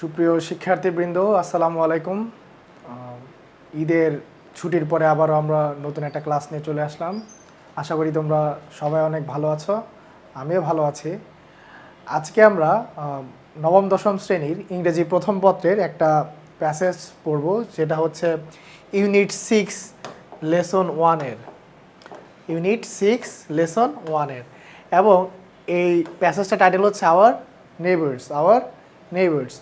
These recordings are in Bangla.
সুপ্রিয় শিক্ষার্থীবৃন্দ, আসসালামু আলাইকুম। ঈদের ছুটির পরে আবারও আমরা নতুন একটা ক্লাস নিয়ে চলে আসলাম। আশা করি তোমরা সবাই অনেক ভালো আছো, আমিও ভালো আছি। আজকে আমরা নবম দশম শ্রেণীর ইংরেজি প্রথম পত্রের একটা প্যাসেজ পড়ব, যেটা হচ্ছে ইউনিট 6 লেসন 1-এর ইউনিট 6 লেসন 1-এর এবং এই প্যাসেজটা টাইটেল হচ্ছে আওয়ার নেইবার্স।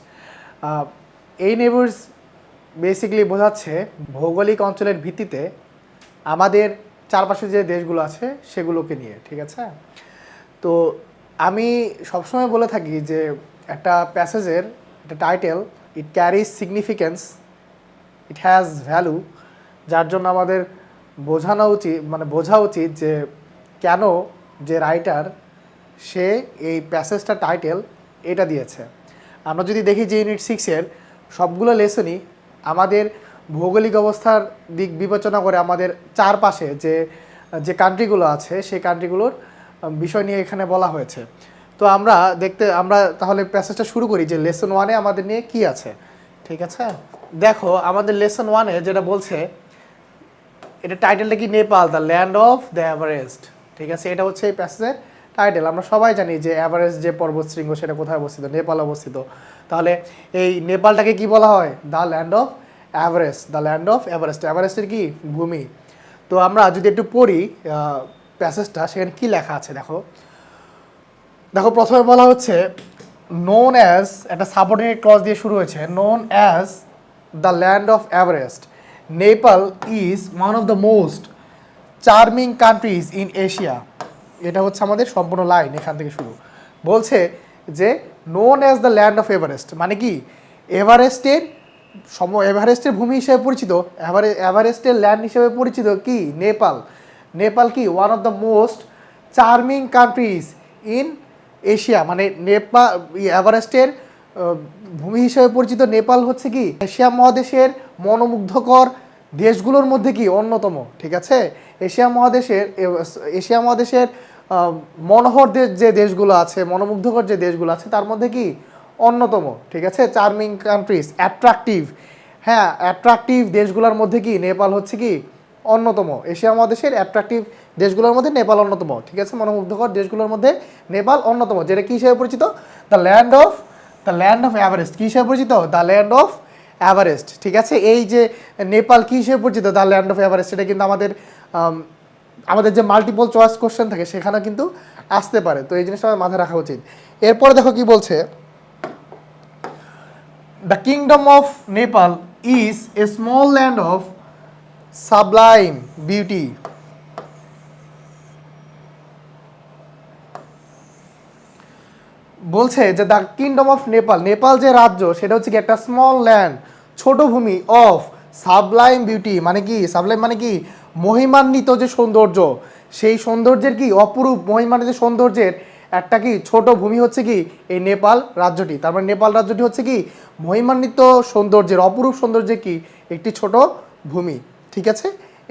এই নেইবার্স বেসিক্যালি বোঝাচ্ছে ভৌগোলিক অঞ্চলের ভিত্তিতে আমাদের চারপাশে যে দেশগুলো আছে সেগুলোকে নিয়ে, ঠিক আছে? তো আমি সবসময় বলে থাকি যে একটা প্যাসেজের একটা title, it carries significance, it has value, যার জন্য আমাদের বোঝা উচিত যে কেন যে রাইটার সে এই প্যাসেজটা টাইটেল এটা দিয়েছে। আমরা যদি দেখি যে ইউনিট 6-এর সবগুলো লেসনই আমাদের ভৌগোলিক অবস্থার দিক বিবেচনা করে আমাদের চারপাশে যে কান্ট্রিগুলো আছে সেই কান্ট্রিগুলোর বিষয় নিয়ে এখানে বলা হয়েছে। তো আমরা তাহলে প্যাসেজটা শুরু করি যে লেসন 1-এ আমাদের নিয়ে কি আছে, ঠিক আছে? দেখো, আমাদের লেসন 1-এ যেটা বলছে, এটা টাইটেলটা কি, Nepal the land of the Everest, ঠিক আছে? এটা হচ্ছে এই প্যাসেজের টাইটেল। আমরা সবাই জানি যে এভারেস্ট যে পর্বতশৃঙ্গ সেটা কোথায় অবস্থিত, নেপাল অবস্থিত। তাহলে এই নেপালটাকে কি বলা হয়? The land of Everest. এভারেস্টের কি ভূমি। তো আমরা যদি একটু পড়ি প্যাসেজটা, সেখানে কি লেখা আছে দেখো। প্রথমে বলা হচ্ছে নোন অ্যাজ, একটা সাবঅর্ডিনেট ক্লজ দিয়ে শুরু হয়েছে, known as the land of Everest, Nepal is one of the most charming countries in Asia. এটা হচ্ছে আমাদের সম্পূর্ণ লাইন, এখান থেকে শুরু। বলছে যে known as the land of Everest মানে কি, এভারেস্টের ভূমি হিসেবে পরিচিত, এভারেস্টের ল্যান্ড হিসেবে পরিচিত কি নেপাল কি one of the most charming countries in Asia, মানে এভারেস্টের ভূমি হিসেবে পরিচিত নেপাল হচ্ছে কি এশিয়া মহাদেশের মনোমুগ্ধকর দেশগুলোর মধ্যে কি অন্যতম, ঠিক আছে? এশিয়া মহাদেশের মনোহর যে দেশগুলো আছে, মনোমুগ্ধকর যে দেশগুলো আছে তার মধ্যে কি অন্যতম, ঠিক আছে? চার্মিং কান্ট্রিজ, অ্যাট্রাকটিভ দেশগুলোর মধ্যে কি নেপাল হচ্ছে কি অন্যতম। এশিয়া মহাদেশের অ্যাট্রাকটিভ দেশগুলোর মধ্যে নেপাল অন্যতম, ঠিক আছে? মনোমুগ্ধকর দেশগুলোর মধ্যে নেপাল অন্যতম, যেটা কী হিসেবে পরিচিত? The land of Everest. কী হিসেবে পরিচিত? দ্য ল্যান্ড অফ এভারেস্ট, ঠিক আছে? এই যে নেপাল কী হিসেবে পরিচিত? The land of Everest. এটা কিন্তু আমাদের যে মাল্টিপল চয়েস কোশ্চেন থাকে সেখানে কিন্তু আসতে পারে, তো এই জিনিসটা আমাদের মাথায় রাখা উচিত। এরপরে দেখো কি বলছে, the kingdom of Nepal is a small land of Sublime beauty. বলছে যে দ্য কিংডম অফ নেপাল যে রাজ্য, সেটা হচ্ছে কি একটা স্মল ল্যান্ড, ছোট ভূমি, অফ সাবলাইম বিউটি মানে কি, সাবলাইম মানে কি মহিমান্বিত যে সৌন্দর্য, সেই সৌন্দর্যের কি অপরূপ মহিমান্বিত সৌন্দর্যের একটা কি ছোট ভূমি হচ্ছে কি এই নেপাল রাজ্যটি। তার মানে নেপাল রাজ্যটি হচ্ছে কি মহিমান্বিত সৌন্দর্যের, অপরূপ সৌন্দর্যের কি একটি ছোট ভূমি, ঠিক আছে?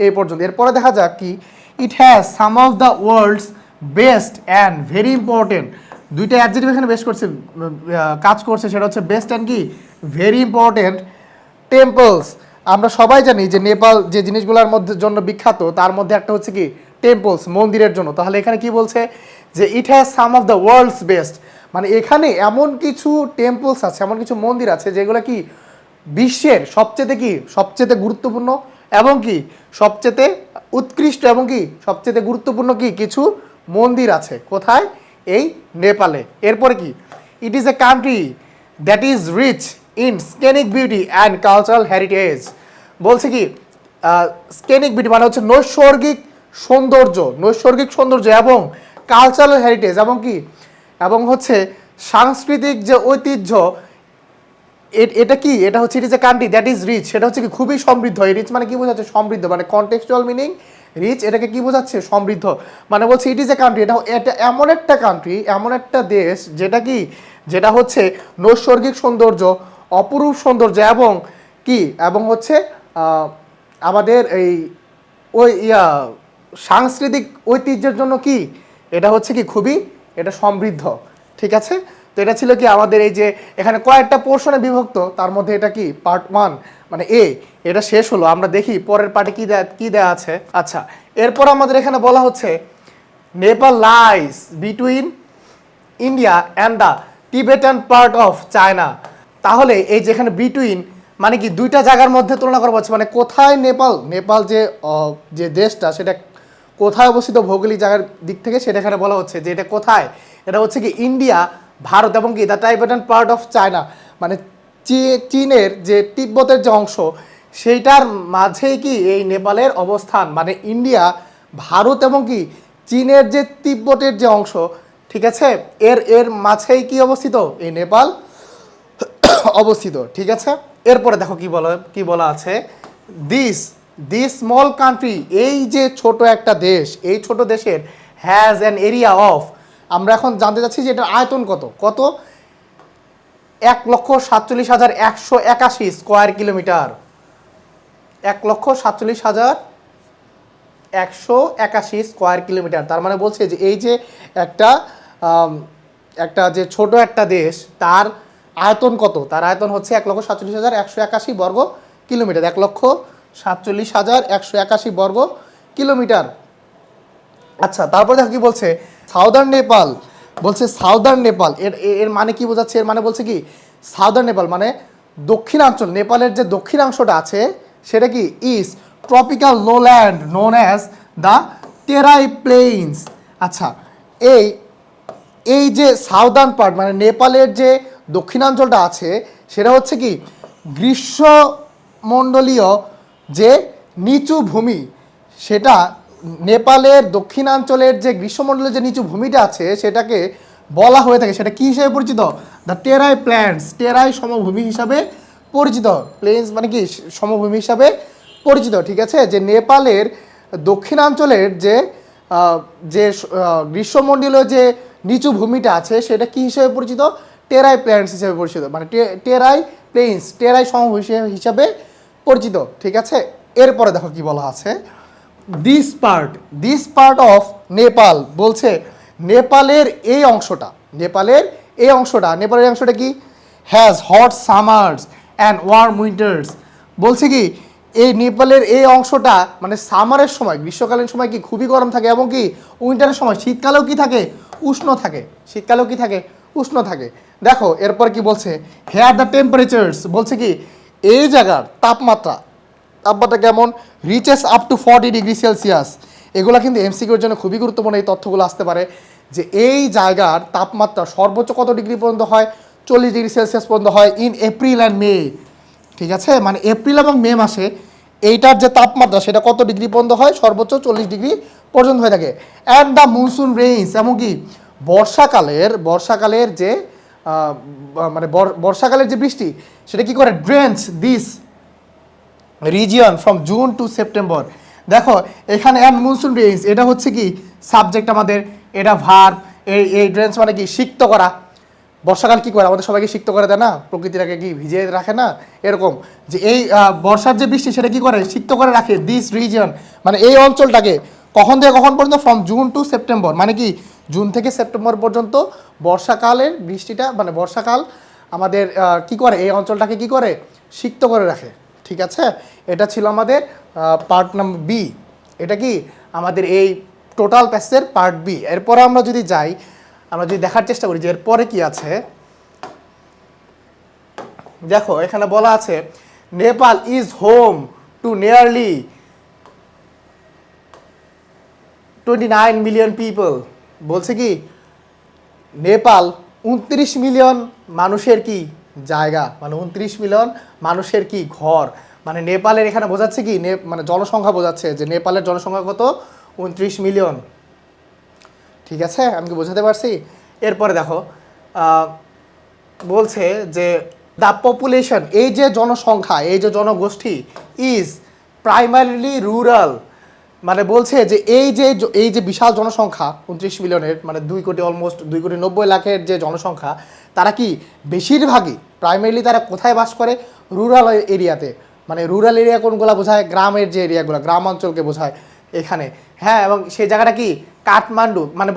এই পর্যন্ত। এরপরে দেখা যাক কি, it has some of the world's best and very important, দুইটা অ্যাডজেক্টিভ এখানে কাজ করছে, সেটা হচ্ছে বেস্ট অ্যান্ড কি ভেরি ইম্পর্টেন্ট টেম্পলস। আমরা সবাই জানি যে নেপাল যে জিনিসগুলোর জন্য বিখ্যাত তার মধ্যে একটা হচ্ছে কি টেম্পলস, মন্দিরের জন্য। তাহলে এখানে কি বলছে যে it has some of the world's best, মানে এখানে এমন কিছু টেম্পলস আছে, এমন কিছু মন্দির আছে যেগুলো কি বিশ্বের সবচেয়ে গুরুত্বপূর্ণ এবং কি সবচেয়ে উৎকৃষ্ট এবং কি সবচেয়ে গুরুত্বপূর্ণ কি কিছু মন্দির আছে। কোথায়? এই নেপালে। এরপরে কি, it is a country that is rich in scenic beauty and cultural heritage. বলছে কি স্কেনিক বিউটি মানে হচ্ছে নৈসর্গিক সৌন্দর্য এবং কালচারাল হেরিটেজ এবং হচ্ছে সাংস্কৃতিক যে ঐতিহ্য, এটা হচ্ছে it is a country that is rich, সেটা হচ্ছে কি খুবই সমৃদ্ধ। এই রিচ মানে কি বোঝাচ্ছে? সমৃদ্ধ, মানে কনটেক্সচুয়াল মিনিং রিচ, এটাকে কি বোঝাচ্ছে? সমৃদ্ধ। মানে বলছে ইট ইজ এ কান্ট্রি, এটা এমন একটা কান্ট্রি, এমন একটা দেশ যেটা হচ্ছে নৈসর্গিক সৌন্দর্য, অপরূপ সৌন্দর্য এবং হচ্ছে আমাদের এই সাংস্কৃতিক ঐতিহ্যের জন্য কি এটা হচ্ছে কি খুবই এটা সমৃদ্ধ, ঠিক আছে? তো এটা ছিল কি আমাদের এই যে এখানে কয়েকটা পোর্শনে বিভক্ত, তার মধ্যে এটা কি পার্ট 1 মানে এ, এটা শেষ হলো। আমরা দেখি পরের পার্টে কি দেয়া আছে। আচ্ছা, এরপর আমাদের এখানে বলা হচ্ছে Nepal lines between India and the Tibetan part of China. তাহলে এই যেখানে বিটুইন মানে কি দুইটা জায়গার মধ্যে তুলনা করা হচ্ছে, মানে কোথায় নেপাল যে দেশটা সেটা কোথায় অবস্থিত ভৌগোলিক জায়গার দিক থেকে সেটা এখানে বলা হচ্ছে যে এটা কোথায়, এটা হচ্ছে কি ইন্ডিয়া, ভারত এবং কি দ্য টাইবেটান পার্ট অফ চায়না, মানে চীনের যে তিব্বতের যে অংশ সেইটার মাঝেই কি এই নেপালের অবস্থান, মানে ইন্ডিয়া, ভারত এবং কি চীনের যে তিব্বতের যে অংশ, ঠিক আছে, এর মাঝেই কি অবস্থিত এই নেপাল অবস্থিত, ঠিক আছে। এরপরে দেখো কি বলা আছে, দিস স্মল কান্ট্রি, এই যে ছোট একটা দেশ, এই ছোট দেশের হ্যাজ অ্যান এরিয়া অফ, আমরা এখন জানতে চাচ্ছি যে এটার আয়তন কত 1,47,181 স্কোয়ার কিলোমিটার, 1,47,181 স্কোয়ার কিলোমিটার। তার মানে বলছে যে এই যে একটা যে ছোট একটা দেশ তার আয়তন কত, তার আয়তন হচ্ছে 1,47,181 বর্গ কিলোমিটার, 1,47,181 বর্গ কিলোমিটার। আচ্ছা, তারপর দেখো কি বলছে, সাউদার্ন নেপাল, বলছে সাউদার্ন নেপাল, এর মানে কি বোঝাচ্ছে, এর মানে বলছে কি সাউদার্ন নেপাল মানে দক্ষিণাঞ্চল, নেপালের যে দক্ষিণাংশটা আছে সেটা কি is tropical lowland known as the Terai plains. আচ্ছা, এই যে সাউদার্ন পার্ট মানে নেপালের যে দক্ষিণাঞ্চলটা আছে সেটা হচ্ছে কি গ্রীষ্মমণ্ডলীয় যে নিচু ভূমি, সেটা নেপালের দক্ষিণাঞ্চলের যে গ্রীষ্মমণ্ডলের যে নিচু ভূমিটা আছে সেটাকে বলা হয়ে থাকে, সেটা কি হিসেবে পরিচিত, দ্য টেরাই প্ল্যান্টস, টেরাই সমভূমি হিসাবে পরিচিত, প্লেন্স মানে কি সমভূমি হিসাবে পরিচিত, ঠিক আছে। যে নেপালের দক্ষিণাঞ্চলের যে গ্রীষ্মমণ্ডলীয় যে নিচু ভূমিটা আছে সেটা কি হিসেবে পরিচিত, টেরাই প্ল্যান্টস হিসেবে পরিচিত, মানে টেরাই প্লেন্স, টেরাই সমভূমি হিসাবে পরিচিত, ঠিক আছে। এরপরে দেখো কি বলা আছে, দিস পার্ট অফ নেপাল, বলছে নেপালের এই অংশটা কি has hot summers and warm winters, বলছে কি এই নেপালের এই অংশটা মানে সামারের সময় গ্রীষ্মকালীন সময় কি খুবই গরম থাকে এবং কি উইন্টারের সময় শীতকালেও কি থাকে উষ্ণ থাকে। দেখো এরপর কি বলছে, হেয়ার দ্য টেম্পারেচার্স, বলছে কি এই জায়গার তাপমাত্রা কেমন, reaches up to 40 degree Celsius. এগুলো কিন্তু এমসিকিউর জন্য খুবই গুরুত্বপূর্ণ, এই তথ্যগুলো আসতে পারে যে এই জায়গার তাপমাত্রা সর্বোচ্চ কত ডিগ্রি পর্যন্ত হয়, 40 ডিগ্রি সেলসিয়াস পর্যন্ত হয় ইন এপ্রিল অ্যান্ড মে, ঠিক আছে। মানে এপ্রিল এবং মে মাসে এইটার যে তাপমাত্রা সেটা কত ডিগ্রি পর্যন্ত হয়, সর্বোচ্চ 40 ডিগ্রি পর্যন্ত হয়ে থাকে। অ্যান্ড দ্য মনসুন রেইনস, এমনকি বর্ষাকালের যে বর্ষাকালের যে বৃষ্টি সেটা কি করে, drains this region from June to September. দেখো এখানে অ্যান্ড মনসুন রেইনস এটা হচ্ছে কি সাবজেক্ট আমাদের, এটা ভার্ব, এই ড্রেন্স মানে কি সিক্ত করা। বর্ষাকাল কি করে, আমাদের সবাইকে সিক্ত করে দেয় না, প্রকৃতিটাকে কি ভিজিয়ে রাখে না, এরকম যে এই বর্ষার যে বৃষ্টি সেটা কি করে সিক্ত করে রাখে। দিস রিজিয়ন মানে এই অঞ্চলটাকে কখন থেকে কখন পর্যন্ত, ফ্রম জুন টু সেপ্টেম্বর, মানে কি জুন থেকে সেপ্টেম্বর পর্যন্ত বর্ষাকালের বৃষ্টিটা মানে বর্ষাকাল আমাদের কি করে এই অঞ্চলটাকে কি করে সিক্ত করে রাখে, ঠিক আছে। এটা ছিল আমাদের পার্ট নাম্বার বি, এটা কি আমাদের এই টোটাল প্যাসেজের পার্ট বি। এরপরে আমরা যদি যাই, আমরা যদি দেখার চেষ্টা করি যে এরপরে কি আছে, দেখো এখানে বলা আছে Nepal is home to nearly 29 million people, বলছে কি নেপাল 29 মিলিয়ন মানুষের কি জায়গা, মানে 29 মিলিয়ন মানুষের কি ঘর, মানে নেপালের এখানে বোঝাচ্ছে কি মানে জনসংখ্যা বোঝাচ্ছে যে নেপালের জনসংখ্যা কত 29 মিলিয়ন, ঠিক আছে। আমি কি বোঝাতে পারছি। এরপরে দেখো বলছে যে দ্য পপুলেশন, এই যে জনসংখ্যা এই যে জনগোষ্ঠী ইজ প্রাইমারিলি রুরাল, মানে বলছে যে এই যে বিশাল জনসংখ্যা 29 মিলিয়নের মানে 2,90,00,000 যে জনসংখ্যা, তারা কি বেশিরভাগই প্রাইমারিলি তারা কোথায় বাস করে, রুরাল এরিয়াতে, মানে রুরাল এরিয়া কোনগুলো বোঝায়, গ্রামের যে এরিয়াগুলো গ্রামাঞ্চলকে বোঝায় এখানে, হ্যাঁ। এবং সেই জায়গাটা কি কাঠমান্ডু মানে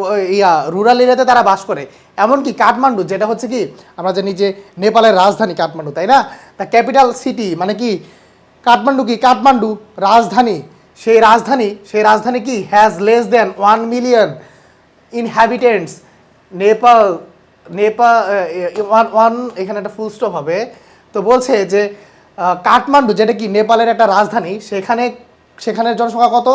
রুরাল এরিয়াতে তারা বাস করে। এমনকি কাঠমান্ডু যেটা হচ্ছে কি আমরা জানি যে নেপালের রাজধানী কাঠমান্ডু, তাই না? দ্য ক্যাপিটাল সিটি মানে কি কাঠমান্ডু, কি কাঠমান্ডু রাজধানী, সেই রাজধানী কি has less than 1 million inhabitants. Nepal Nepal one এখানে একটা ফুল স্টপ হবে। তো বলছে যে কাঠমান্ডু যেটা কি নেপালের একটা রাজধানী, সেখানের জনসংখ্যা কত?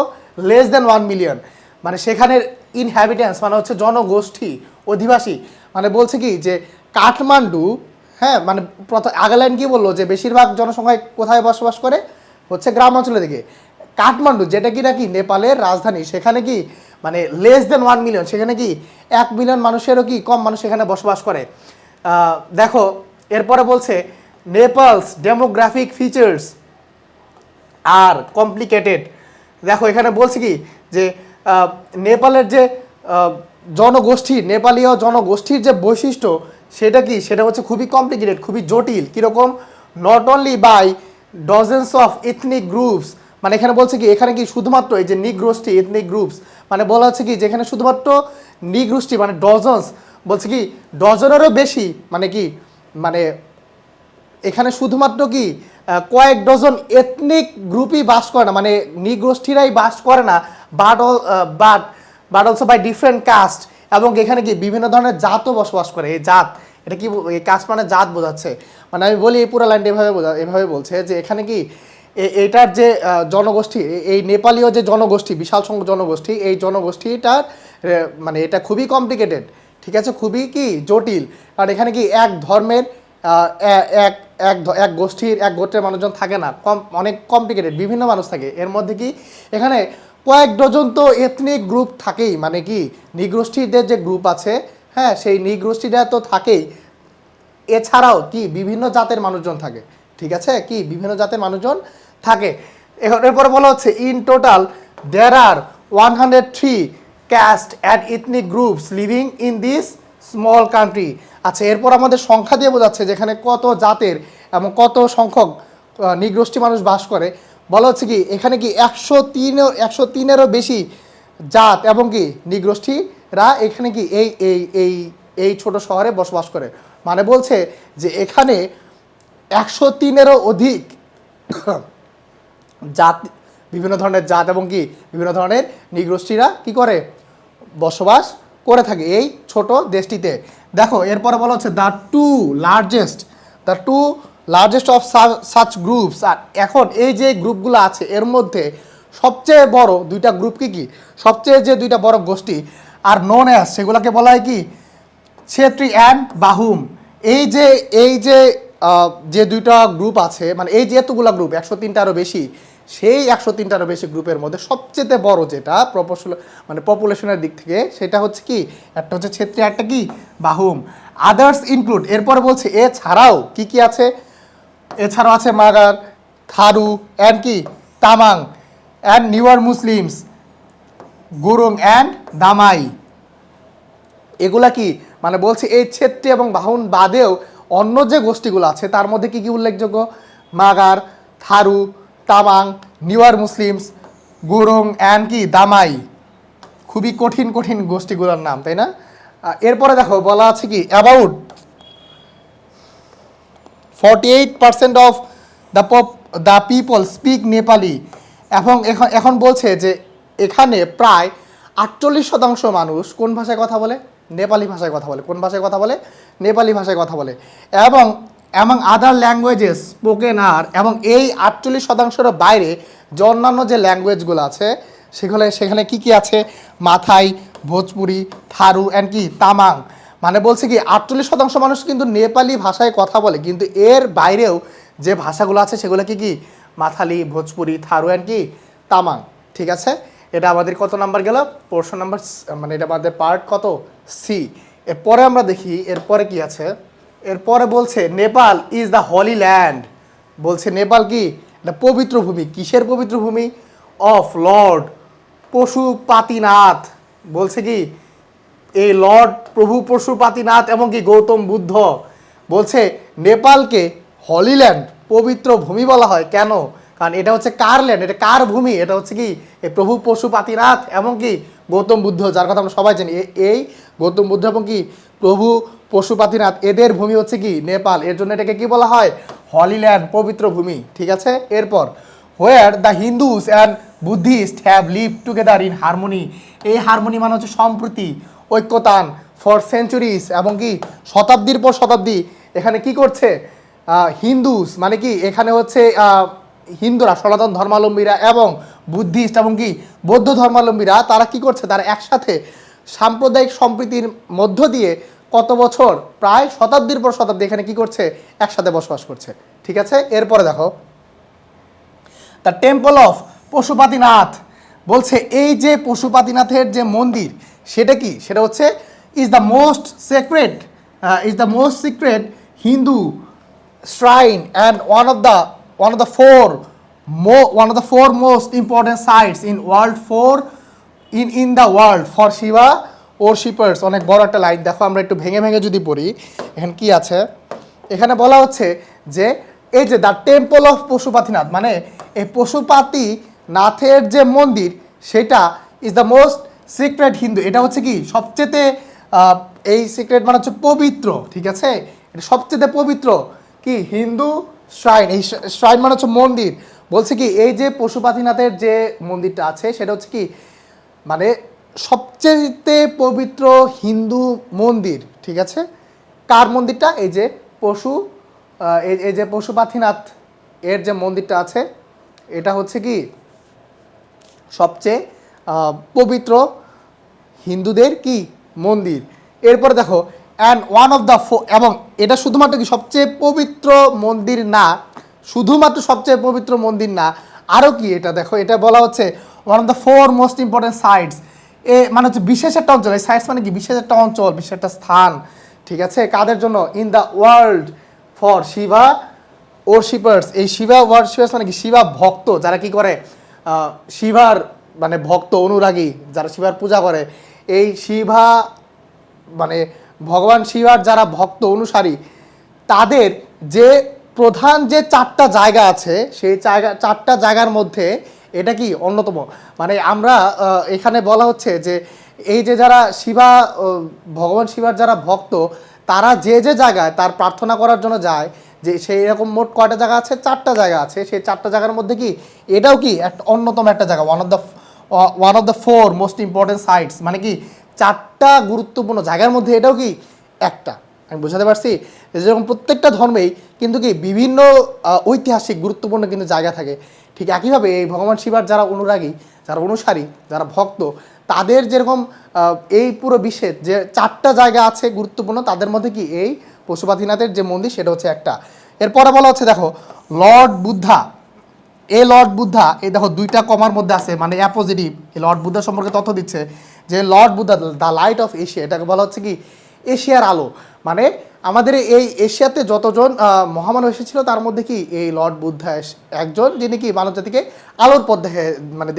Less than 1 million. মানে সেখানের ইনহ্যাবিটেন্টস মানে হচ্ছে জনগোষ্ঠী, অধিবাসী। মানে বলছে কি যে কাঠমান্ডু, হ্যাঁ মানে আগের লাইন কি বললো যে বেশিরভাগ জনসংখ্যায় কোথায় বসবাস করে? হচ্ছে গ্রাম অঞ্চলের দিকে। কাঠমান্ডু যেটা কি নাকি নেপালের রাজধানী, সেখানে কি মানে লেস দেন 1 মিলিয়ন, সেখানে কি 1 মিলিয়ন মানুষেরও কি কম মানুষ সেখানে বসবাস করে। দেখো এরপরে বলছে নেপালস ডেমোগ্রাফিক ফিচার্স আর কমপ্লিকেটেড। দেখো এখানে বলছে কি যে নেপালের যে জনগোষ্ঠী, নেপালীয় জনগোষ্ঠীর যে বৈশিষ্ট্য সেটা হচ্ছে খুবই কমপ্লিকেটেড, খুবই জটিল। কীরকম? Not only by dozens of ethnic groups. মানে এখানে বলছে কি এখানে কি শুধুমাত্র এই যে নিগ্রোষ্ঠী, এথনিক গ্রুপস মানে বলা হচ্ছে কি যেখানে শুধুমাত্র নিগ্রোষ্ঠী মানে ডজনস, বলছে কি ডজনেরও বেশি, মানে কি মানে এখানে শুধুমাত্র কি কয়েক ডজন এথনিক গ্রুপই বাস করে না, মানে নিগোষ্ঠীরাই বাস করে না, but also by different caste. এবং এখানে কি বিভিন্ন ধরনের জাতও বসবাস করে। এই জাত, এটা কি এই কাস্ট মানে জাত বোঝাচ্ছে। মানে আমি বলি এই পুরো লাইনটা এভাবে বলছে যে এখানে কি এইটার যে জনগোষ্ঠী, এই নেপালীয় যে জনগোষ্ঠী, বিশাল সংখ্যক জনগোষ্ঠী, এই জনগোষ্ঠীটার মানে এটা খুবই কমপ্লিকেটেড, ঠিক আছে, খুবই কি জটিল। কারণ এখানে কি এক ধর্মের এক এক এক গোষ্ঠীর এক গোত্রের মানুষজন থাকে না, অনেক কমপ্লিকেটেড, বিভিন্ন মানুষ থাকে। এর মধ্যে কি এখানে কয়েক ডজন তো এথনিক গ্রুপ থাকেই, মানে কি নিগোষ্ঠীদের যে গ্রুপ আছে, হ্যাঁ সেই নিগোষ্ঠীটা তো থাকেই। এছাড়াও কি বিভিন্ন জাতের মানুষজন থাকে, ঠিক আছে, কি বিভিন্ন জাতের মানুষজন থাকে। এরপরে বলা হচ্ছে in total there are 103 caste and ethnic groups living in this small country. আচ্ছা এরপর আমাদের সংখ্যা দিয়ে বোঝাচ্ছে যেখানে কত জাতের এবং কত সংখ্যক নিগোষ্ঠী মানুষ বাস করে। বলা হচ্ছে কি এখানে কি 103-এরও বেশি জাত এবং কি নিগোষ্ঠীরা এখানে কি এই এই এই এই ছোট শহরে বসবাস করে। মানে বলছে যে এখানে 103-এরও অধিক জাত, বিভিন্ন ধরনের জাত এবং কি বিভিন্ন ধরনের নিগোষ্ঠীরা কি করে বসবাস করে থাকে এই ছোট দেশটিতে। দেখো এরপরে বলা হচ্ছে the two largest of such groups. আর এখন এই যে গ্রুপগুলো আছে এর মধ্যে সবচেয়ে বড় দুইটা গ্রুপ কি সবচেয়ে যে দুইটা বড় গোষ্ঠী আর নোন অ্যাজ, সেগুলোকে বলা হয় কি ছেত্রী অ্যান্ড বাহুম। যে দুইটা গ্রুপ আছে, মানে এই যে এতগুলো গ্রুপ 103টারও বেশি, সেই 103টারও বেশি গ্রুপের মধ্যে সবচেয়ে বড় যেটা মানে পপুলেশনের দিক থেকে সেটা হচ্ছে কি একটা হচ্ছে ছেত্রী, একটা কি বাহুম। আদার্স ইনক্লুড, এরপরে বলছে এছাড়াও কি আছে, এছাড়াও আছে মাগার, থারু অ্যান্ড কি Tamang and Newar Muslims, Gurung and Damai. এগুলা কি মানে বলছে এই ছেত্রী এবং বাহুন বাদেও অন্য যে গোষ্ঠীগুলো আছে তার মধ্যে কি উল্লেখযোগ্য? মাগার, থারু, তামাং, নিউয়ার মুসলিমস, গুরুং অ্যান্ড কি দামাই। খুবই কঠিন কঠিন গোষ্ঠীগুলোর নাম, তাই না? এরপরে দেখো বলা আছে কি about 48% of the people speak Nepali. এবং এখন বলছে যে এখানে প্রায় 48% মানুষ কোন ভাষায় কথা বলে? নেপালি ভাষায় কথা বলে। কোন ভাষায় কথা বলে? নেপালি ভাষায় কথা বলে। এবং আদার ল্যাঙ্গুয়েজেস স্পোকেন আর, এবং এই 48%-এর বাইরে যে অন্যান্য যে ল্যাঙ্গুয়েজগুলো আছে সেখানে কি আছে? মাথাই, ভোজপুরি, থারু অ্যান্ড কি তামাং। মানে বলছে কি 48% মানুষ কিন্তু নেপালি ভাষায় কথা বলে, কিন্তু এর বাইরেও যে ভাষাগুলো আছে সেগুলো কি মাথালি, ভোজপুরি, থারু অ্যান্ড কি তামাং, ঠিক আছে। এটা আমাদের কত নাম্বার গেল? পোর্শন নাম্বার, মানে এটা আমাদের পার্ট কত? সি। এরপরে আমরা দেখি এরপরে কি আছে। এরপরে বলছে Nepal is the holy land. বলছে নেপাল কি এটা পবিত্র ভূমি। কিসের পবিত্র ভূমি? Of Lord Pashupatinath. বলছে কি এই লর্ড প্রভু পশুপাতিনাথ এবং কি গৌতম বুদ্ধ। বলছে নেপালকে হলিল্যান্ড, পবিত্র ভূমি বলা হয়। কেন? কারণ এটা হচ্ছে কার ল্যান্ড, এটা কার ভূমি, এটা হচ্ছে কি এই প্রভু পশুপাতিনাথ এবং কি গৌতম বুদ্ধ, যার কথা আমরা সবাই জানি। এই গৌতম বুদ্ধ এবং কি প্রভু পশুপাতিনাথ, এদের ভূমি হচ্ছে কি নেপাল। এর জন্য এটাকে কি বলা হয়? হলি ল্যান্ড, পবিত্র ভূমি। ঠিক আছে, এরপর where the Hindus and Buddhist have live together in harmony. এই হারমোনি মানে হচ্ছে সম্প্রীতি, ঐক্যতান ফর সেঞ্চুরিজ, এবং কি শতাব্দীর পর শতাব্দী এখানে কি করছে? হিন্দুস মানে কি এখানে হচ্ছে হিন্দুরা, সনাতন ধর্মাবলম্বীরা এবং বুদ্ধিস্ট এবং কি বৌদ্ধ ধর্মাবলম্বীরা, তারা কি করছে? তারা একসাথে সাম্প্রদায়িক সম্প্রীতির মধ্য দিয়ে কত বছর, প্রায় শতাব্দীর পর শতাব্দী এখানে কি করছে? একসাথে বসবাস করছে। ঠিক আছে, এরপরে দেখো দ্য টেম্পল অফ পশুপাতিনাথ বলছে এই যে পশুপাতিনাথের যে মন্দির, সেটা কি? সেটা হচ্ছে is the most secret Hindu shrine and one of the four most important sites in the world for Shiva worshippers। অনেক বড় একটা লাইন, দেখো আমরা একটু ভেঙে ভেঙে যদি পড়ি, এখানে কি আছে? এখানে বলা হচ্ছে যে এই যে দ্য টেম্পল অফ পশুপাতিনাথ, মানে এই পশুপাতিনাথের যে মন্দির, সেটা is the most secret Hindu. এটা হচ্ছে কি সবচেয়ে এই সিক্রেট মানে হচ্ছে পবিত্র। ঠিক আছে, এটা সবচেয়ে পবিত্র কি হিন্দু শ্রাইন। এই শ্রাইন মানে হচ্ছে মন্দির। বলছে কি এই যে পশুপাতিনাথের যে মন্দিরটা আছে, সেটা হচ্ছে কি মানে সবচেয়ে পবিত্র হিন্দু মন্দির। ঠিক আছে, কার মন্দিরটা? এই যে এই যে পশুপাতিনাথ এর যে মন্দিরটা আছে, এটা হচ্ছে কি সবচেয়ে পবিত্র হিন্দুদের কি মন্দির। এরপরে দেখো অ্যান্ড ওয়ান অফ দ্য এবং এটা শুধুমাত্র কি সবচেয়ে পবিত্র মন্দির না, শুধুমাত্র সবচেয়ে পবিত্র মন্দির না, আরও কি? এটা দেখো, এটা বলা হচ্ছে one of the 4 most important sites. মানে হচ্ছে বিশেষ একটা অঞ্চল। এই সাইটস মানে কি বিশেষ একটা অঞ্চল, বিশেষ একটা স্থান। ঠিক আছে, কাদের জন্য? In the world for Shiva worshippers. এই শিবা ওয়ার্শিপার্স মানে কি শিবা ভক্ত, যারা কি করে শিবার মানে ভক্ত অনুরাগী, যারা শিবার পূজা করে। এই শিবা মানে ভগবান শিবার যারা ভক্ত অনুসারী, তাদের যে প্রধান যে 4টা জায়গা আছে, সেই 4টা জায়গার মধ্যে এটা কি অন্যতম। মানে আমরা এখানে বলা হচ্ছে যে এই যে যারা ভগবান শিবার যারা ভক্ত, তারা যে যে জায়গায় তার প্রার্থনা করার জন্য যায়, যে সেই রকম মোট কয়টা জায়গা আছে? 4টা জায়গা আছে। সেই 4টা জায়গার মধ্যে কি এটাও কি একটা অন্যতম একটা জায়গা, one of the 4 most important sites. মানে কি 4টা গুরুত্বপূর্ণ জায়গার মধ্যে এটাও কি একটা। আমি বোঝাতে পারছি? যেরকম প্রত্যেকটা ধর্মেই কিন্তু কি বিভিন্ন ঐতিহাসিক গুরুত্বপূর্ণ কিন্তু জায়গা থাকে, ঠিক একইভাবে এই ভগবান শিবার যারা অনুরাগী, যারা অনুসারী, যারা ভক্ত, তাদের যেরকম এই পুরো বিশ্বের যে 4টা জায়গা আছে গুরুত্বপূর্ণ, তাদের মধ্যে কি এই পশুপাতিনাথের যে মন্দির, সেটা হচ্ছে একটা। এরপরে বলা হচ্ছে দেখো লর্ড বুদ্ধা। এই লর্ড বুদ্ধা, এই দেখো 2টা কমার মধ্যে আছে, মানে অ্যাপোজিটিভ। এই লর্ড বুদ্ধা সম্পর্কে তথ্য দিচ্ছে যে Lord Buddha the light off Asia, এটাকে বলা হচ্ছে কি এশিয়ার আলো। মানে আমাদের এই এশিয়াতে যতজন মহামানব এসেছিল, তার মধ্যে কি এই লর্ড বুদ্ধা একজন, যিনি কি মানব জাতিকে আলোর পথ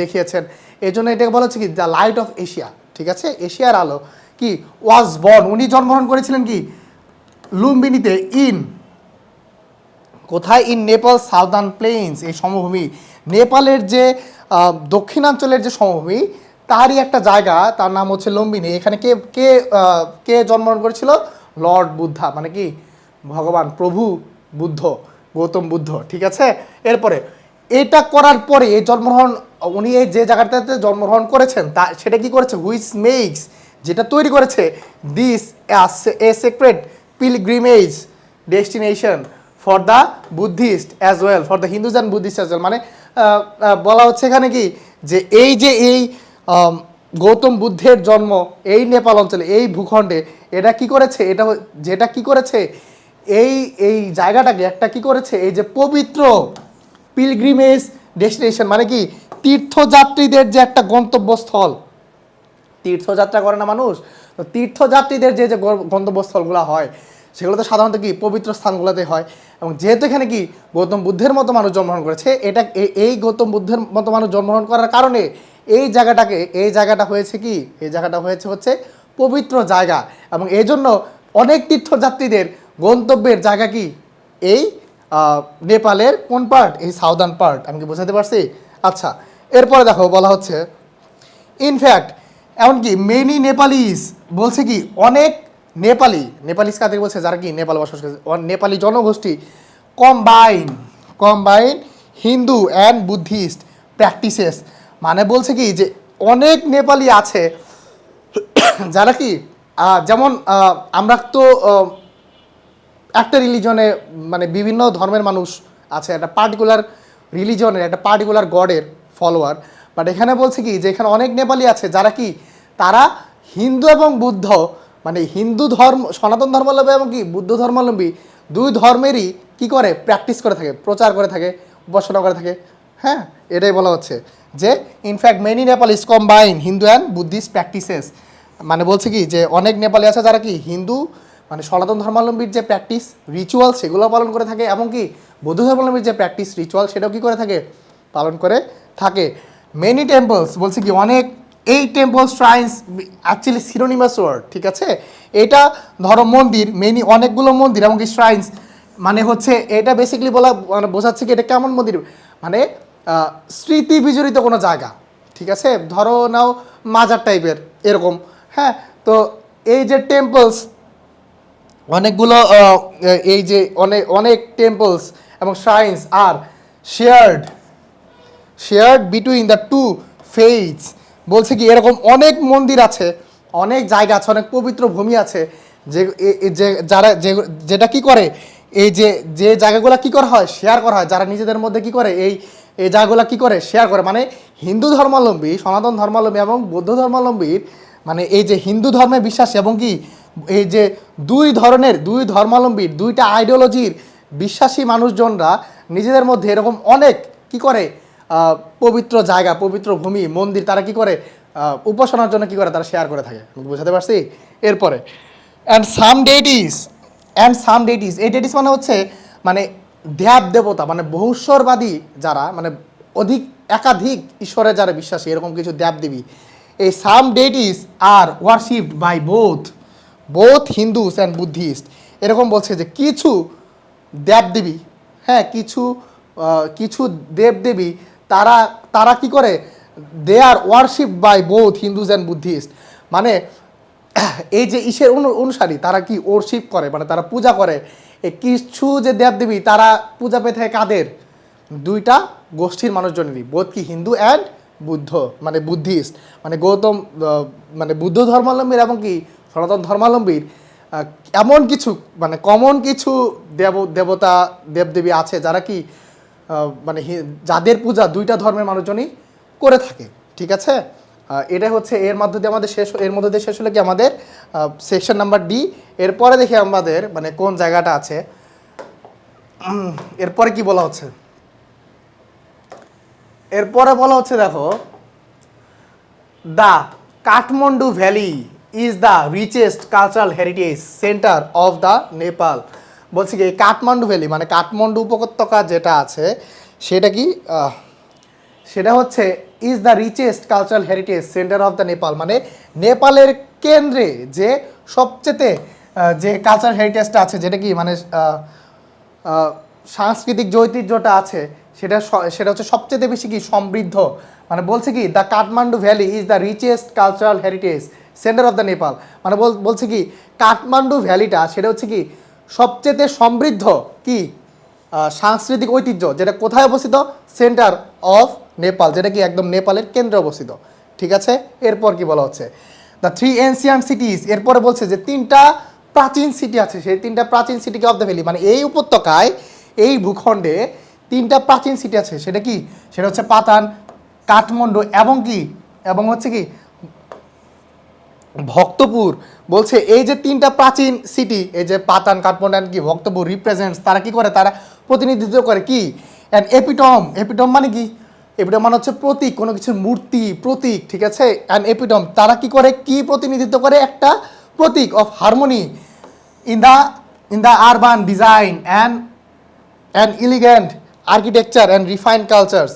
দেখিয়েছেন। এই জন্য এটাকে বলা হচ্ছে কি দ্য লাইট অফ এশিয়া। ঠিক আছে, এশিয়ার আলো কি ওয়াজ বর্ন, উনি জন্মগ্রহণ করেছিলেন কি লুম্বিনীতে। কোথায়? In Nepal southern plains. এই সমভূমি নেপালের যে দক্ষিণাঞ্চলের যে সমভূমি, তারই একটা জায়গা, তার নাম হচ্ছে লুম্বিনী। এখানে কে কে কে জন্মগ্রহণ করেছিল? লর্ড বুদ্ধা, মানে কি ভগবান প্রভু বুদ্ধ, গৌতম বুদ্ধ। ঠিক আছে, এরপরে এটা করার পরে এই জন্মগ্রহণ, উনি এই যে জায়গাটাতে জন্মগ্রহণ করেছেন, তা সেটা কি করেছে? হুইচ মেক্স, যেটা তৈরি করেছে this a sacred pilgrimage destination for the Buddhist as well, for the Hindus and Buddhist as well. মানে বলা হচ্ছে এখানে কি যে এই গৌতম বুদ্ধের জন্ম এই নেপাল অঞ্চলে, এই ভূখণ্ডে, এটা কি করেছে? যেটা কি করেছে এই জায়গাটাকে একটা কি করেছে? এই যে পবিত্র পিলগ্রিমেজ ডেস্টিনেশন, মানে কি তীর্থযাত্রীদের যে একটা গন্তব্যস্থল। তীর্থযাত্রা করে না মানুষ, তো তীর্থযাত্রীদের যে যে গন্তব্যস্থলগুলো হয়, সেগুলো তো সাধারণত কি পবিত্র স্থানগুলোতে হয়। এবং যেহেতু এখানে কি গৌতম বুদ্ধের মতো মানুষ জন্মগ্রহণ করেছে, এটা এই গৌতম বুদ্ধের মতো মানুষ জন্মগ্রহণ করার কারণে এই জায়গাটা হয়েছে কি, এই জায়গাটা হচ্ছে পবিত্র জায়গা। এবং এই জন্য অনেক তীর্থযাত্রীদের গন্তব্যের জায়গা কি এই নেপালের কোন পার্ট? এই সাউদার্ন পার্ট। আমি কি বোঝাতে পারছি? আচ্ছা, এরপরে দেখো বলা হচ্ছে ইনফ্যাক্ট এমনকি মেনি নেপালিজ, বলছে কি অনেক নেপালিজ কাদের বলছে? যারা কি নেপাল বসবাস করছে, নেপালি জনগোষ্ঠী combine Hindu and Buddhist practices, মানে বলছে কি যে অনেক নেপালি আছে যারা কি যেমন আমরা তো একটা রিলিজনে মানে বিভিন্ন ধর্মের মানুষ আছে, একটা পার্টিকুলার রিলিজনের একটা পার্টিকুলার গডের ফলোয়ার, বাট এখানে বলছে কি যে এখানে অনেক নেপালি আছে যারা কি তারা হিন্দু এবং বুদ্ধ, মানে হিন্দু ধর্ম সনাতন ধর্মাবলম্বী এবং কি বুদ্ধ ধর্মাবলম্বী দুই ধর্মেরই কি করে প্র্যাকটিস করে থাকে, প্রচার করে থাকে, উপাসনা করে থাকে। হ্যাঁ, এটাই বলা হচ্ছে যে in fact many Nepalis combine Hindu and Buddhist practices, মানে বলছে কি যে অনেক নেপালি আছে যারা কি হিন্দু মানে সনাতন ধর্মাবলম্বীর যে প্র্যাকটিস রিচুয়াল সেগুলো পালন করে থাকে, এমনকি বৌদ্ধ ধর্মাবলম্বীর যে প্র্যাকটিস রিচুয়াল সেটাও কী করে থাকে, পালন করে থাকে। মেনি টেম্পলস, বলছে কি অনেক, এই টেম্পল শ্রাইন্স অ্যাকচুয়ালি সিনোনিমাস ওয়ার্ড, ঠিক আছে? এটা ধরো মন্দির, মেনি অনেকগুলো মন্দির, এমনকি শ্রাইন্স মানে হচ্ছে এটা বেসিক্যালি বলা মানে বোঝাচ্ছে কি এটা কেমন মন্দির, মানে স্মৃতি বিজড়িত কোনো জায়গা, ঠিক আছে? ধরো নাও মাজার টাইপের এরকম। হ্যাঁ, তো এই যে টেম্পলস অনেকগুলো এই যে অনেক টেম্পলস এবং শ্রাইন্স আর shared between the two faiths, বলছে কি এরকম অনেক মন্দির আছে, অনেক জায়গা আছে, অনেক পবিত্র ভূমি আছে যে যারা যেটা কি করে এই যে জায়গাগুলো কি করা হয়, শেয়ার করা হয়, যারা নিজেদের মধ্যে কি করে এই জায়গাগুলো কি করে শেয়ার করে, মানে হিন্দু ধর্মাবলম্বী সনাতন ধর্মাবলম্বী এবং বৌদ্ধ ধর্মাবলম্বীর মানে এই যে হিন্দু ধর্মে বিশ্বাসী এবং কি এই যে দুই ধর্মাবলম্বীর দুইটা আইডিওলজির বিশ্বাসী মানুষজনরা নিজেদের মধ্যে এরকম অনেক কি করে পবিত্র জায়গা, পবিত্র ভূমি, মন্দির তারা কি করে উপাসনার জন্য কি করে তারা শেয়ার করে থাকে। বুঝাতে পারছি? এরপরে অ্যান্ড সাম ডেটিস এই ডেটিস মানে হচ্ছে মানে দেবতা, মানে বহুশ্বরবাদী যারা, মানে একাধিক ঈশ্বরে যারা বিশ্বাসী, এরকম কিছু দেবদেবী, এই some deities are worshipped by both Hindus and Buddhist, এরকম বলছে যে কিছু দেবদেবী, হ্যাঁ কিছু দেবদেবী তারা কি করে, they are worship by both Hindus and Buddhist, মানে এই যে ঈশ্বর অনুসারী তারা কি ওরশিপ করে, মানে তারা পূজা করে এই কিছু যে দেবদেবী তারা পূজা পেয়ে থাকে কাদের, দুইটা গোষ্ঠীর মানুষজনেরই, বোধ কি হিন্দু অ্যান্ড বুদ্ধ মানে বুদ্ধিস্ট, মানে গৌতম মানে বুদ্ধ ধর্মাবলম্বীর এবং কি সনাতন ধর্মাবলম্বীর এমন কিছু মানে কমন কিছু দেবতা দেবদেবী আছে যারা কি মানে যাদের পূজা দুইটা ধর্মের মানুষজনই করে থাকে, ঠিক আছে? এটা হচ্ছে এর মধ্যে দিয়ে শেষ হলো কি আমাদের সেকশন নাম্বার ডি। এরপরে দেখি আমাদের মানে কোন জায়গাটা আছে, এরপরে কি বলা হচ্ছে, এরপরে বলা হচ্ছে দেখো the Kathmandu valley is the richest cultural heritage centre of the Nepal. বলছি কি কাঠমান্ডু ভ্যালি মানে কাঠমান্ডু উপত্যকা যেটা আছে সেটা কি সেটা হচ্ছে is the richest cultural heritage centre of the Nepal, মানে নেপালের কেন্দ্রে যে সবচেয়ে যে কালচারাল হেরিটেজটা আছে, যেটা কি মানে সাংস্কৃতিক যে ঐতিহ্যটা আছে সেটা হচ্ছে সবচেয়ে বেশি কি সমৃদ্ধ, মানে বলছে কি the Kathmandu valley is the richest cultural heritage centre of the Nepal, মানে বলছে কি কাঠমান্ডু ভ্যালিটা সেটা হচ্ছে কি সবচেয়ে সমৃদ্ধ কি সাংস্কৃতিক ঐতিহ্য, যেটা কোথায় অবস্থিত, সেন্টার অফ নেপাল, যেটা কি একদম নেপালের কেন্দ্রে অবস্থিত, ঠিক আছে? এরপর কি বলা হচ্ছে দ্য 3 এনসিয়েন্ট সিটিজ, এরপরে বলছে যে 3টা প্রাচীন সিটি আছে, সেই 3টা প্রাচীন সিটিকে অফ দ্য ভ্যালি, মানে এই উপত্যকায় এই ভূখণ্ডে 3টা প্রাচীন সিটি আছে, সেটা কি সেটা হচ্ছে পাতান, কাঠমান্ডু এবং হচ্ছে কি ভক্তপুর। বলছে এই যে 3টা প্রাচীন সিটি, এই যে পাতান, কাঠমান্ডু কি ভক্তপুর রিপ্রেজেন্টস, তারা কি করে, তারা প্রতিনিধিত্ব করে কি অ্যান্ড এপিটম মানে কি, এপিটম মানে হচ্ছে প্রতীক, কোনো কিছুর মূর্তি প্রতীক, ঠিক আছে? অ্যান্ড এপিটম তারা কি করে, কি প্রতিনিধিত্ব করে, একটা প্রতীক of harmony in the urban design and elegant architecture and refined cultures.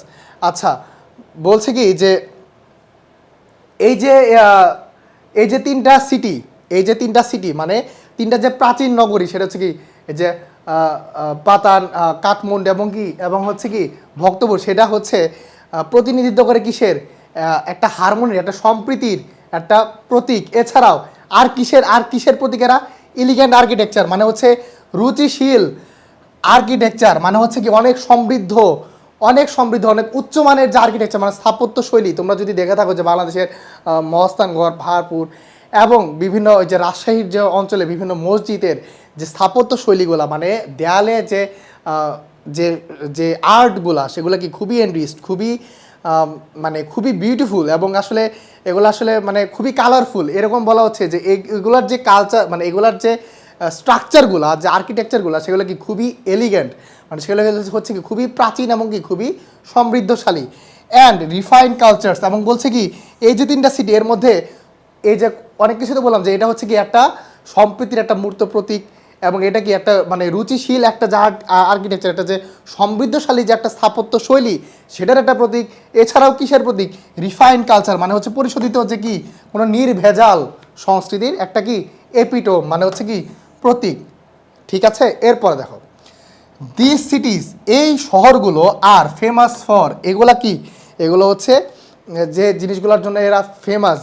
আচ্ছা, বলছে কি যে এই যে 3টা সিটি মানে 3টা যে প্রাচীন নগরী, সেটা হচ্ছে কি এই যে পাতান, কাঠমান্ডু এবং হচ্ছে কি ভক্তপুর, সেটা হচ্ছে প্রতিনিধিত্ব করে কিসের, একটা হারমোনির, একটা সম্প্রীতির একটা প্রতীক। এছাড়াও আর কিসের প্রতীক এরা, এলিগ্যান্ট আর্কিটেকচার মানে হচ্ছে রুচিশীল আর্কিটেকচার, মানে হচ্ছে কি অনেক সমৃদ্ধ অনেক উচ্চমানের যে আর্কিটেকচার মানে স্থাপত্য শৈলী। তোমরা যদি দেখে থাকো যে বাংলাদেশের মহাস্থানগড়, পাহাড়পুর এবং বিভিন্ন ওই যে রাজশাহীর যে অঞ্চলে বিভিন্ন মসজিদের যে স্থাপত্য শৈলীগুলা, মানে দেয়ালে যে যে যে আর্টগুলা, সেগুলো কি খুবই এনরিচড, খুবই মানে খুবই বিউটিফুল, এবং আসলে এগুলো আসলে মানে খুবই কালারফুল। এরকম বলা হচ্ছে যে এগুলার যে কালচার, মানে এগুলার যে স্ট্রাকচারগুলা, যে আর্কিটেকচারগুলো, সেগুলো কি খুবই এলিগেন্ট, মানে সেগুলো হচ্ছে কি খুবই প্রাচীন এবং কি খুবই সমৃদ্ধশালী অ্যান্ড রিফাইন্ড কালচার্স। এবং বলছে কি এই যে 3টা সিটি, এর মধ্যে এই যে অনেক কিছু তো বললাম যে এটা হচ্ছে কি একটা সম্প্রীতির একটা মূর্ত প্রতীক, এবং এটা কি একটা মানে রুচিশীল একটা যা আর্কিটেকচার, একটা যে সমৃদ্ধশালী যে একটা স্থাপত্য শৈলী, সেটার একটা প্রতীক। এছাড়াও কিসের প্রতীক, রিফাইন্ড কালচার মানে হচ্ছে পরিশোধিত, হচ্ছে কি কোনো নির্ভেজাল সংস্কৃতির একটা কি এপিটোম, মানে হচ্ছে কি প্রতীক। ঠিক আছে, এরপরে দেখো দিস সিটিজ, এই শহরগুলো আর ফেমাস ফর, এগুলা কি, এগুলো হচ্ছে যে জিনিসগুলোর জন্য এরা ফেমাস,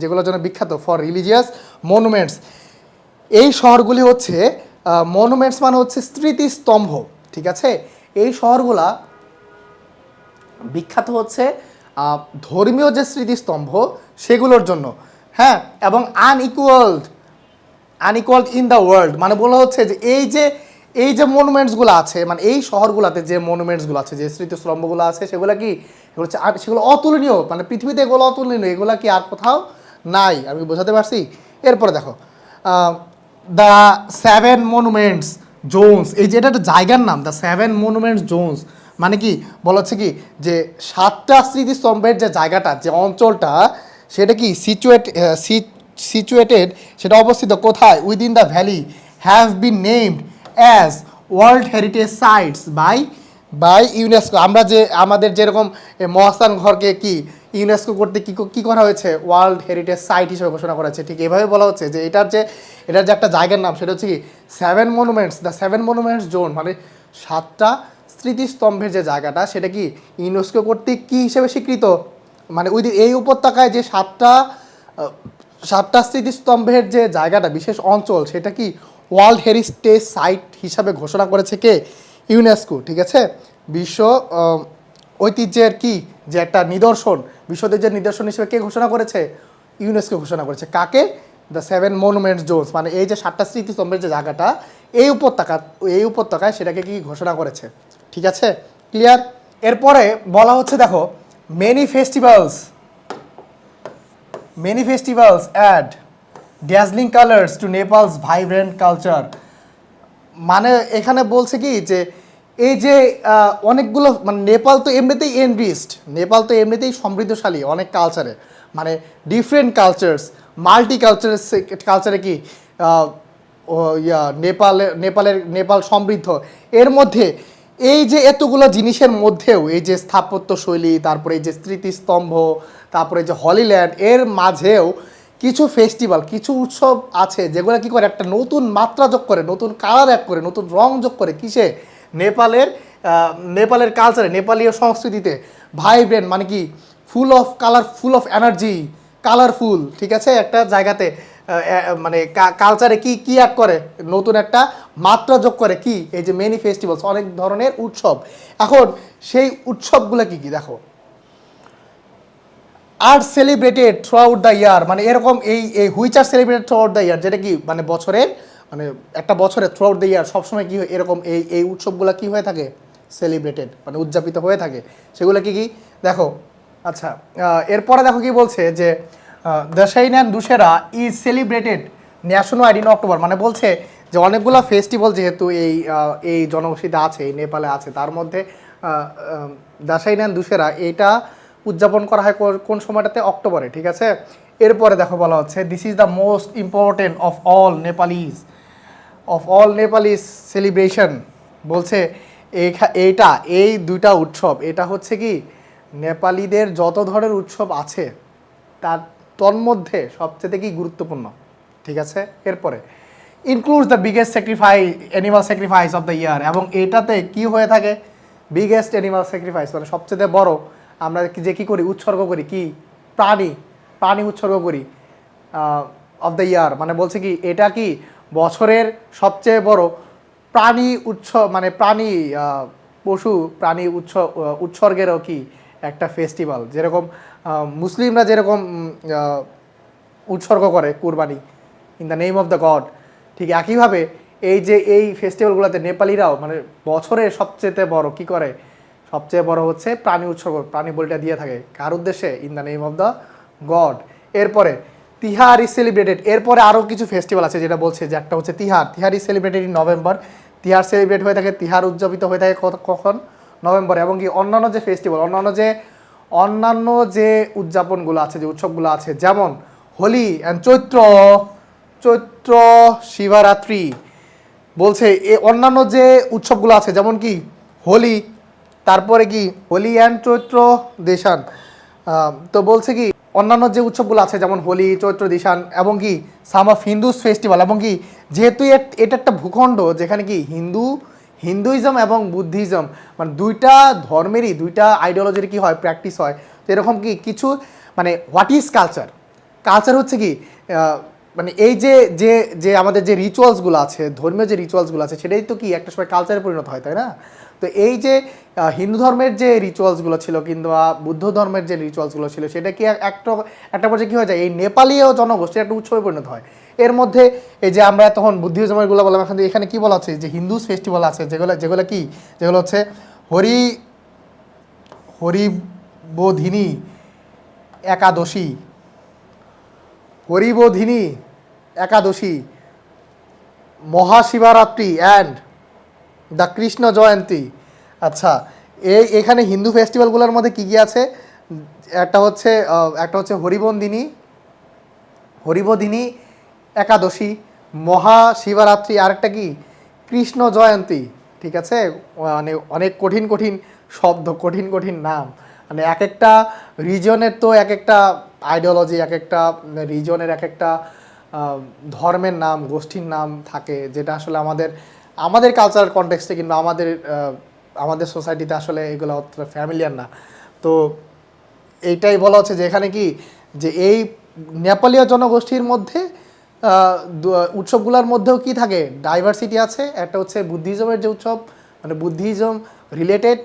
যেগুলোর জন্য বিখ্যাত, ফর রিলিজিয়াস মনুমেন্টস। এই শহরগুলি হচ্ছে মনুমেন্টস মানে হচ্ছে স্মৃতিস্তম্ভ। ঠিক আছে, এই শহরগুলা বিখ্যাত হচ্ছে ধর্মীয় যে স্মৃতিস্তম্ভ সেগুলোর জন্য, হ্যাঁ, এবং আনইকুয়ালড ইন দ্য ওয়ার্ল্ড, মানে বলা হচ্ছে যে এই যে মনুমেন্টসগুলো আছে, মানে এই শহরগুলোতে যে মনুমেন্টসগুলো আছে, যে স্মৃতিস্তম্ভগুলো আছে, সেগুলো কি, এগুলো হচ্ছে সেগুলো অতুলনীয়, মানে পৃথিবীতে এগুলো অতুলনীয়, এগুলো কি আর কোথাও নাই। আমি বোঝাতে পারছি? এরপরে দেখো দ্য 7 মনুমেন্টস জোনস, এই যে এটা একটা জায়গার নাম, দ্য 7 মনুমেন্টস জোনস, মানে কি বলা হচ্ছে কি যে 7টা স্মৃতিস্তম্ভের যে জায়গাটা, যে অঞ্চলটা, সেটা কি সিচুয়েটেড, সেটা অবস্থিত কোথায়, within the valley, have been named as world heritage sites by UNESCO. আমরা যে আমাদের যেরকম মহাস্থান ঘরকে কি ইউনেস্কো করতে কী করা হয়েছে, ওয়ার্ল্ড হেরিটেজ সাইট হিসেবে ঘোষণা করা হয়েছে, ঠিক এভাবে বলা হচ্ছে যে এটার যে একটা জায়গার নাম, সেটা হচ্ছে কি 7 মনুমেন্টস, দ্য 7 মনুমেন্টস জোন, মানে 7টা স্মৃতিস্তম্ভের যে জায়গাটা, সেটা কি ইউনেস্কো কর্তৃক কী হিসেবে স্বীকৃত, মানে এই উপত্যকায় যে 7টা স্মৃতিস্তম্ভের যে জায়গাটা, বিশেষ অঞ্চল, সেটা কি ওয়ার্ল্ড হেরিটেজ সাইট হিসাবে ঘোষণা করেছে কে, ইউনেস্কো। ঠিক আছে, বিশ্ব ঐতিহ্যের কি যে একটা নিদর্শন, বিশ্ব ঐতিহ্যের নিদর্শন হিসেবে কে ঘোষণা করেছে, ইউনেস্কো ঘোষণা করেছে। কাকে, দ্য 7 মনুমেন্টস জোনস, মানে এই যে 7টা স্মৃতিস্তম্ভের যে জায়গাটা এই উপত্যকায় সেটাকে কি ঘোষণা করেছে। ঠিক আছে, ক্লিয়ার। এরপরে বলা হচ্ছে দেখো many festivals add dazzling colours to Nepal's vibrant culture, মানে এখানে বলছে কি যে এই যে অনেকগুলো, মানে নেপাল তো এমনিতেই সমৃদ্ধশালী অনেক কালচারে, মানে ডিফারেন্ট কালচারে কি নেপাল সমৃদ্ধ। এর মধ্যে এই যে এতগুলো জিনিসের মধ্যেও এই যে স্থাপত্য শৈলী, তারপরে এই যে স্মৃতিস্তম্ভ, তারপরে যে হলিল্যান্ড, এর মাঝেও কিছু ফেস্টিভ্যাল, কিছু উৎসব আছে যেগুলো কি করে একটা নতুন মাত্রা যোগ করে, নতুন কালার অ্যাড করে, নতুন রং যোগ করে কিসে, নেপালের কালচারে, নেপালীয় সংস্কৃতিতে। ভাইব্রেন্ট মানে কি full of colour, full of energy, colourful. ঠিক আছে, একটা জায়গাতে মানে কালচারে কি অ্যাড করে, নতুন একটা মাত্রা যোগ করে, কি এই যে মেনি ফেস্টিভ্যালস, অনেক ধরনের উৎসব। এখন সেই উৎসবগুলো কি দেখো, are celebrated throughout the year, মানে এরকম এই which are celebrated throughout the year, যেটা কি মানে বছরের, মানে একটা বছরে থ্রু আউট দ্য ইয়ার সবসময় কি এরকম এই উৎসবগুলো কি হয়ে থাকে, সেলিব্রেটেড মানে উদযাপিত হয়ে থাকে। সেগুলো কি দেখো। আচ্ছা, এরপরে দেখো কি বলছে যে দশাইনান Dussehra is celebrated nationwide in October, মানে বলছে যে অনেকগুলো ফেস্টিভ্যাল যেহেতু এই জনগোষ্ঠীতে আছে, এই নেপালে আছে, তার মধ্যে দশাইনান দুশেরা এটা উদযাপন করা হয় কোন সময়টাতে, অক্টোবরে। ঠিক আছে, এরপরে দেখো বলা হচ্ছে this is the most important of all Nepalis celebration, বলছে এই 2টা উৎসব, এটা হচ্ছে কি নেপালিদের যত ধরনের উৎসব আছে তার তন্মধ্যে সবচেয়ে কি গুরুত্বপূর্ণ। ঠিক আছে, এরপরে includes the biggest sacrifice animal sacrifice of the year, এবং এটাতে কি হয়ে থাকে, বিগেস্ট অ্যানিমাল স্যাক্রিফাইস মানে সবচেয়ে বড় আমরা যে কী করি, উৎসর্গ করি, কি প্রাণী উৎসর্গ করি অফ দ্য ইয়ার, মানে বলছে কি এটা কি বছরের সবচেয়ে বড় প্রাণী মানে প্রাণী পশু প্রাণী উৎসর্গেরও কি একটা ফেস্টিভ্যাল, যেরকম মুসলিমরা যেরকম উৎসর্গ করে কুরবানি in the name of the god, ঠিক একইভাবে এই যে এই ফেস্টিভ্যালগুলোতে নেপালিরাও মানে বছরের সবচেয়ে বড় কি করে, সবচেয়ে বড় হচ্ছে প্রাণী উৎসর্গ, প্রাণী বলিটা দিয়ে থাকে কার উদ্দেশ্যে, in the name of the god. এরপরে তিহার ইজ সেলিব্রেটেড, এরপরে আরও কিছু ফেস্টিভ্যাল আছে যেটা বলছে যে একটা হচ্ছে Tihar is celebrated in November, Tihar celebrate হয়ে থাকে, তিহার উদযাপিত হয়ে থাকে কখন, নভেম্বরে। এবং কি অন্যান্য যে ফেস্টিভ্যাল, অন্যান্য যে উদযাপনগুলো আছে, যে উৎসবগুলো আছে, যেমন হোলি অ্যান্ড চৈত্র শিবরাত্রি, বলছে এ অন্যান্য যে উৎসবগুলো আছে যেমন কি হোলি, তারপরে কি হোলি অ্যান্ড চৈত্র দিশান, তো বলছে কি অন্যান্য যে উৎসবগুলো আছে যেমন হোলি, চৈত্র দিশান, এবং কি সাম অফ হিন্দুস ফেস্টিভ্যাল, এবং কি যেহেতু এটা একটা ভূখণ্ড যেখানে কি হিন্দুইজম এবং বুদ্ধিজম মানে দুইটা ধর্মেরই দুইটা আইডিওলজির কি হয়, প্র্যাকটিস হয়। তো এরকম কি কিছু মানে হোয়াট ইজ কালচার হচ্ছে কি মানে এই যে যে যে আমাদের যে রিচুয়ালসগুলো আছে, ধর্মীয় যে রিচুয়ালসগুলো আছে, সেটাই তো কি একটা সময় কালচারে পরিণত হয়, তাই না? তো এই যে হিন্দু ধর্মের যে রিচুয়ালসগুলো ছিল কিংবা বুদ্ধ ধর্মের যে রিচুয়ালসগুলো ছিল, সেটা কি একটা পর্যায়ে কী হয়ে যায়, এই নেপালীয় জনগোষ্ঠীর একটা উৎসবে পরিণত হয়। এর মধ্যে এই যে আমরা তখন বুদ্ধিজমেরগুলো বললাম, এখানে কি বলা হচ্ছে যে হিন্দুস ফেস্টিভ্যাল আছে, যেগুলো হচ্ছে হরিবোধিনী একাদশী, মহাশিবরাত্রি অ্যান্ড দ্য কৃষ্ণ জয়ন্তী। আচ্ছা, এখানে হিন্দু ফেস্টিভ্যালগুলোর মধ্যে কী কী আছে, একটা হচ্ছে হরিবোধিনী একাদশী, মহাশিবরাত্রি, আরেকটা কি কৃষ্ণ জয়ন্তী। ঠিক আছে, মানে অনেক কঠিন শব্দ, কঠিন নাম, মানে এক একটা রিজনের তো এক একটা আইডিওলজি, এক একটা রিজনের এক একটা ধর্মের নাম, গোষ্ঠীর নাম থাকে, যেটা আসলে আমাদের কালচারাল কনটেক্সটে কিংবা আমাদের সোসাইটিতে আসলে এগুলো অতটা ফ্যামিলিয়ার না। তো এইটাই বলা হচ্ছে যে এখানে কি যে এই নেপালীয় জনগোষ্ঠীর মধ্যে উৎসবগুলোর মধ্যেও কি থাকে, ডাইভার্সিটি আছে। একটা হচ্ছে বুদ্ধিজমের যে উৎসব, মানে বুদ্ধিজম রিলেটেড,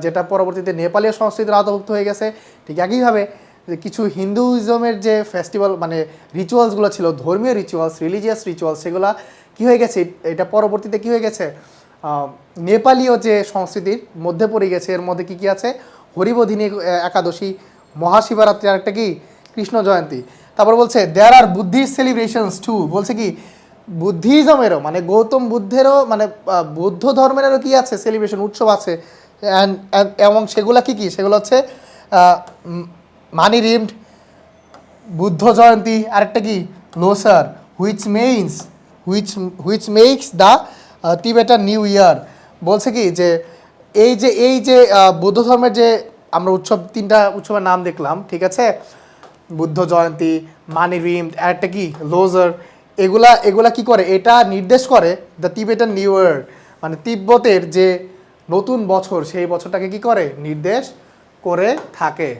যেটা পরবর্তীতে নেপালীয় সংস্কৃতির আওতাভুক্ত হয়ে গেছে। ঠিক একইভাবে যে কিছু হিন্দুইজমের যে ফেস্টিভ্যাল মানে রিচুয়ালসগুলো ছিল, ধর্মীয় রিলিজিয়াস রিচুয়ালস, সেগুলো কী হয়ে গেছে, এটা পরবর্তীতে কী হয়ে গেছে, নেপালীয় যে সংস্কৃতির মধ্যে পড়ে গেছে। এর মধ্যে কী কী আছে, হরিবোধিনী একাদশী, মহাশিবরাত্রি, আরেকটা কি কৃষ্ণ জয়ন্তী। তারপর বলছে দেয়ার আর বুদ্ধিস্ট সেলিব্রেশনস টু, বলছে কি বুদ্ধিজমেরও মানে গৌতম বুদ্ধেরও মানে বৌদ্ধ ধর্মেরও কি আছে, সেলিব্রেশন উৎসব আছে। এবং সেগুলো কি সেগুলো হচ্ছে মানি রিমড বুদ্ধ জয়ন্তী, আরেকটা কি Losar, which makes the Tibetan new year. বলছে কি যে এই যে বৌদ্ধ ধর্মের যে আমরা তিনটা উৎসবের নাম দেখলাম, ঠিক আছে, বুদ্ধ জয়ন্তী, মানি রিমড, আরেকটা কি লোজার, এগুলা কি করে, এটা নির্দেশ করে দ্য টিবেটান নিউ ইয়ার, মানে তিব্বতের যে নতুন বছর, সেই বছরটাকে কি করে, নির্দেশ করে থাকে।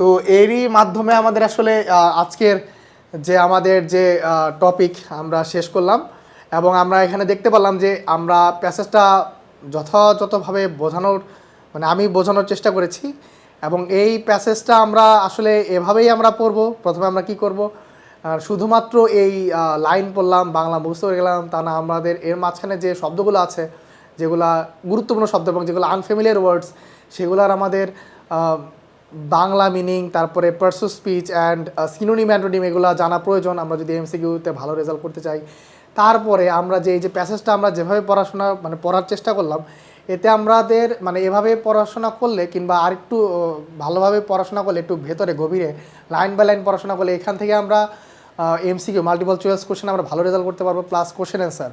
তো এরই মাধ্যমে আমাদের আসলে আজকের আমাদের যে টপিক আমরা শেষ করলাম, এবং আমরা এখানে দেখতে পেলাম যে আমরা প্যাসেজটা যথাযথভাবে মানে আমি বোঝানোর চেষ্টা করেছি। এবং এই প্যাসেজটা আমরা আসলে এভাবেই আমরা পড়ব। প্রথমে আমরা কি করব, শুধুমাত্র এই লাইন পড়লাম, বাংলা বুঝতে পেরে গেলাম তা না, আমাদের এর মাঝখানে যে শব্দগুলো আছে, যেগুলা গুরুত্বপূর্ণ শব্দ এবং যেগুলো আনফ্যামিলিয়ার ওয়ার্ডস, সেগুলোর আমাদের বাংলা মিনিং, তারপরে pursue speech and synonym antonym, এগুলো জানা প্রয়োজন আমরা যদি এমসিকিউতে ভালো রেজাল্ট করতে চাই। তারপরে আমরা এই যে প্যাসেজটা আমরা যেভাবে পড়ার চেষ্টা করলাম, এতে আমাদের মানে এভাবে পড়াশোনা করলে কিংবা আরেকটু ভালোভাবে পড়াশোনা করলে, একটু ভেতরে গভীরে লাইন বাই লাইন পড়াশোনা করলে, এখান থেকে আমরা এমসিকিউ মাল্টিপল চয়েস কোশ্চেন আমরা ভালো রেজাল্ট করতে পারবো, প্লাস কোশ্চেন অ্যান্সার।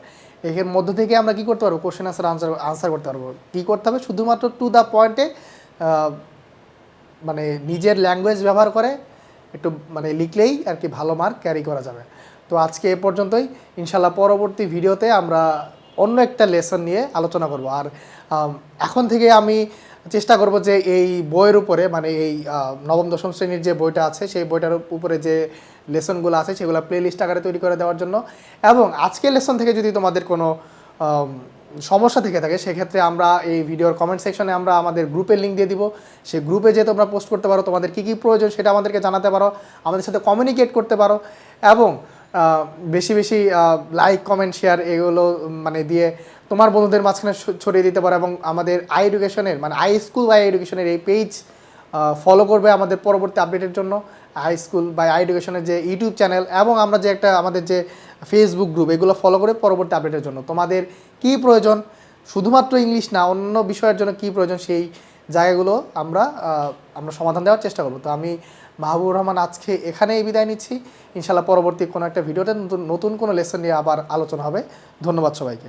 এর মধ্য থেকে আমরা কী করতে পারবো, কোশ্চেন অ্যান্সার আনসার করতে পারবো। কী করতে হবে, শুধুমাত্র টু দ্য পয়েন্টে মানে নিজের ল্যাঙ্গুয়েজ ব্যবহার করে একটু মানে লিখলেই আর কি ভালো মার্ক ক্যারি করা যাবে। তো তো আজকে এ পর্যন্তই। ইনশাল্লাহ পরবর্তী ভিডিওতে আমরা অন্য একটা লেসন নিয়ে আলোচনা করব। আর এখন থেকে আমি চেষ্টা করব যে এই বইয়ের উপরে মানে এই নবম দশম শ্রেণীর যে বইটা আছে সেই বইটার উপরে যে লেসনগুলো আছে সেগুলো প্লেলিস্ট আকারে তৈরি করে দেওয়ার জন্য। এবং আজকের লেসন থেকে যদি তোমাদের কোনো সমস্যা থেকে থাকে সেক্ষেত্রে আমরা এই ভিডিওর কমেন্ট সেকশনে আমরা আমাদের গ্রুপের লিঙ্ক দিয়ে দিব। সেই গ্রুপে যে তোমরা পোস্ট করতে পারো, তোমাদের কী কী প্রয়োজন সেটা আমাদেরকে জানাতে পারো, আমাদের সাথে কমিউনিকেট করতে পারো এবং বেশি বেশি লাইক কমেন্ট শেয়ার এগুলো মানে দিয়ে তোমার বন্ধুদের মাঝখানে ছড়িয়ে দিতে পারো। এবং আমাদের আই এডুকেশনের মানে আই স্কুল বাই এডুকেশনের এই পেজ ফলো করবে আমাদের পরবর্তী আপডেটের জন্য। আই স্কুল বাই আই এডুকেশনের যে ইউটিউব চ্যানেল এবং আমরা যে একটা আমাদের যে ফেসবুক গ্রুপ এগুলো ফলো করে পরবর্তী আপডেটের জন্য তোমাদের কী প্রয়োজন, শুধুমাত্র ইংলিশ না অন্য বিষয়ের জন্য কী প্রয়োজন সেই জায়গাগুলো আমরা সমাধান দেওয়ার চেষ্টা করব। তো আমি মাহবুবুর রহমান আজকে এখানেই বিদায় নিচ্ছি। ইনশাল্লাহ পরবর্তী কোনো একটা ভিডিওতে নতুন কোনো লেসন নিয়ে আবার আলোচনা হবে। ধন্যবাদ সবাইকে।